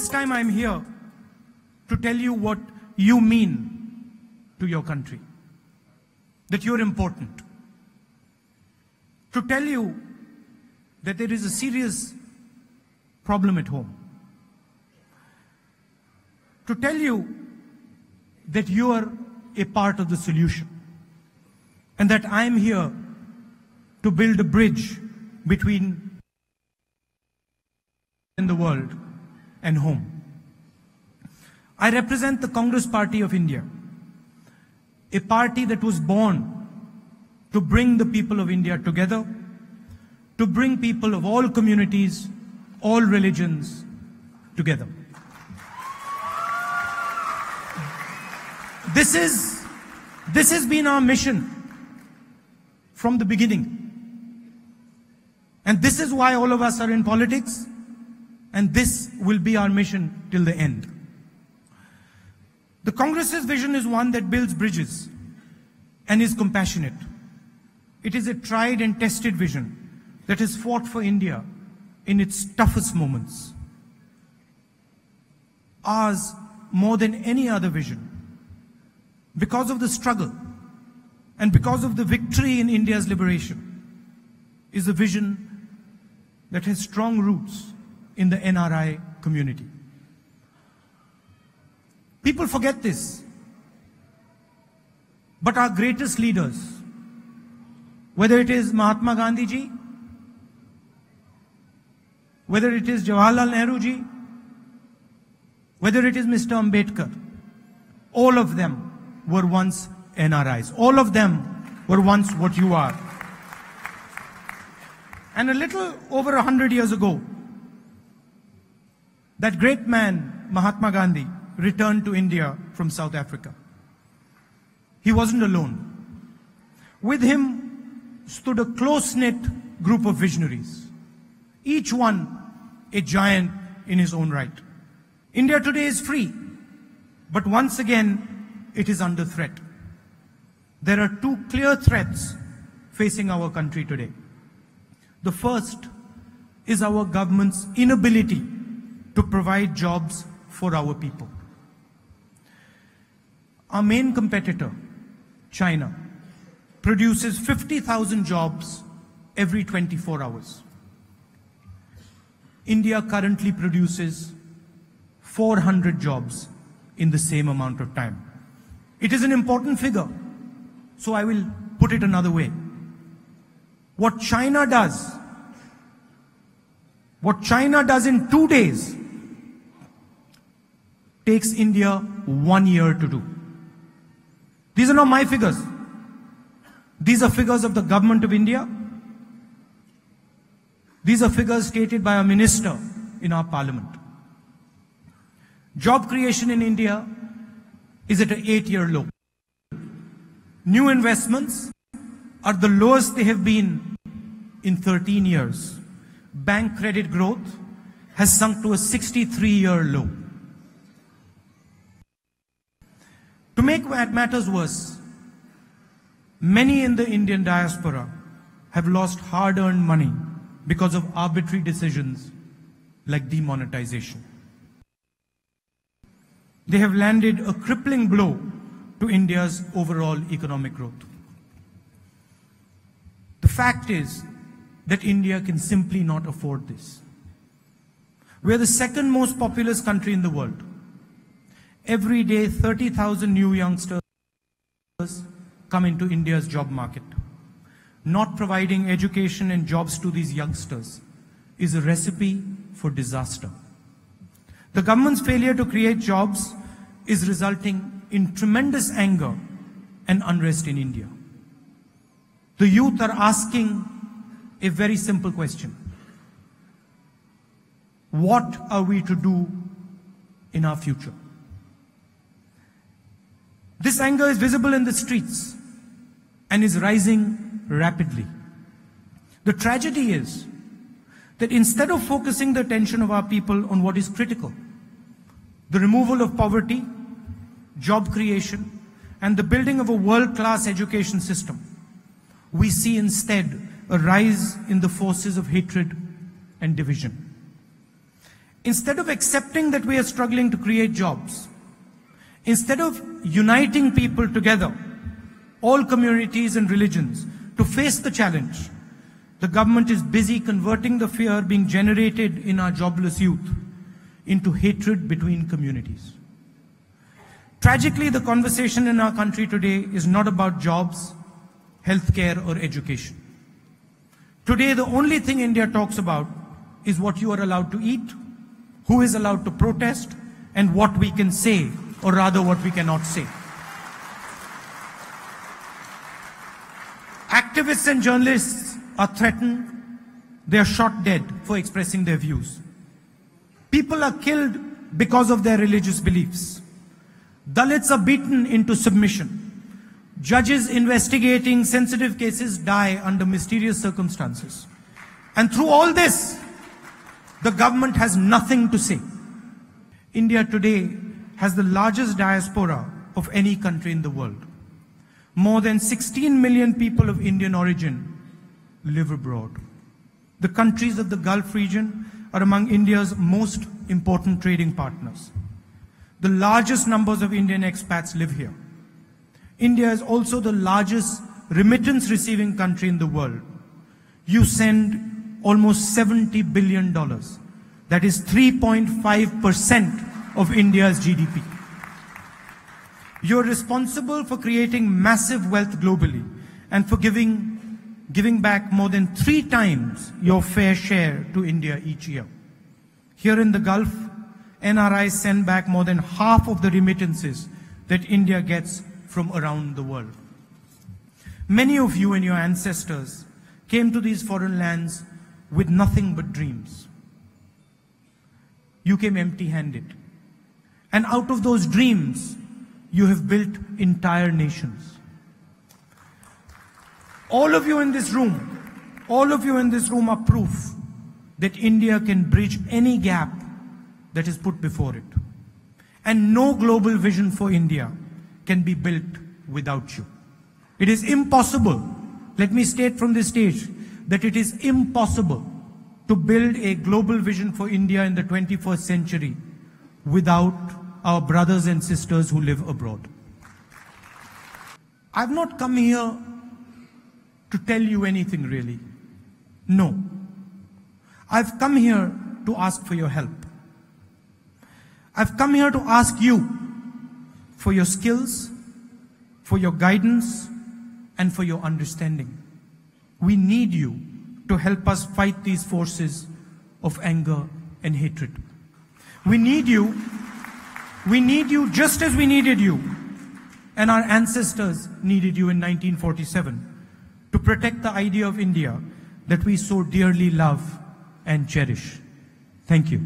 this time I'm here to tell you what you mean to your country, that you're important. To tell you that there is a serious problem at home. To tell you that you are a part of the solution and that I'm here to build a bridge between in the world and home. I represent the Congress Party of India, a party that was born to bring the people of India together, to bring people of all communities, all religions together. This has been our mission from the beginning. And this is why all of us are in politics, and this will be our mission till the end. The Congress's vision is one that builds bridges and is compassionate. It is a tried and tested vision that has fought for India in its toughest moments. Ours, more than any other vision, because of the struggle and because of the victory in India's liberation, is a vision that has strong roots in the NRI community. People forget this, but our greatest leaders, whether it is Mahatma Gandhi ji, whether it is Jawaharlal Nehru ji, whether it is Mr. Ambedkar, all of them were once NRIs. All of them were once what you are. And a little over 100 years ago, that great man, Mahatma Gandhi, returned to India from South Africa. He wasn't alone. With him stood a close-knit group of visionaries, each one a giant in his own right. India today is free, but once again, it is under threat. There are two clear threats facing our country today. The first is our government's inability to provide jobs for our people. Our main competitor, China, produces 50,000 jobs every 24 hours. India currently produces 400 jobs in the same amount of time. It is an important figure, so I will put it another way. What China does in 2 days takes India 1 year to do. These are not my figures. These are figures of the government of India. These are figures stated by a minister in our parliament. Job creation in India is at an 8-year low. New investments are the lowest they have been in 13 years. Bank credit growth has sunk to a 63-year low. To make matters worse, many in the Indian diaspora have lost hard-earned money because of arbitrary decisions like demonetization. They have landed a crippling blow to India's overall economic growth. The fact is that India can simply not afford this. We are the second most populous country in the world. Every day, 30,000 new youngsters come into India's job market. Not providing education and jobs to these youngsters is a recipe for disaster. The government's failure to create jobs is resulting in tremendous anger and unrest in India. The youth are asking a very simple question. What are we to do in our future? This anger is visible in the streets and is rising rapidly. The tragedy is that instead of focusing the attention of our people on what is critical, the removal of poverty, job creation, and the building of a world-class education system, we see instead a rise in the forces of hatred and division. Instead of accepting that we are struggling to create jobs, instead of uniting people together, all communities and religions, to face the challenge, the government is busy converting the fear being generated in our jobless youth into hatred between communities. Tragically, the conversation in our country today is not about jobs, healthcare, or education. Today, the only thing India talks about is what you are allowed to eat, who is allowed to protest, and what we can say, or rather what we cannot say. Activists and journalists are threatened, they are shot dead for expressing their views. People are killed because of their religious beliefs. Dalits are beaten into submission. Judges investigating sensitive cases die under mysterious circumstances. And through all this, the government has nothing to say. India today has the largest diaspora of any country in the world. More than 16 million people of Indian origin live abroad. The countries of the Gulf region are among India's most important trading partners. The largest numbers of Indian expats live here. India is also the largest remittance receiving country in the world. You send almost $70 billion. That is 3.5% of India's GDP. You're responsible for creating massive wealth globally and for giving back more than 3 times your fair share to India each year. Here in the Gulf, NRIs send back more than half of the remittances that India gets from around the world. Many of you and your ancestors came to these foreign lands with nothing but dreams. You came empty-handed. And out of those dreams, you have built entire nations. All of you in this room are proof that India can bridge any gap that is put before it. And no global vision for India can be built without you. It is impossible, let me state from this stage, that it is impossible to build a global vision for India in the 21st century without our brothers and sisters who live abroad. I've not come here to tell you anything really. No. I've come here to ask for your help. I've come here to ask you for your skills, for your guidance, and for your understanding. We need you to help us fight these forces of anger and hatred. We need you just as we needed you, and our ancestors needed you in 1947 to protect the idea of India that we so dearly love and cherish. Thank you.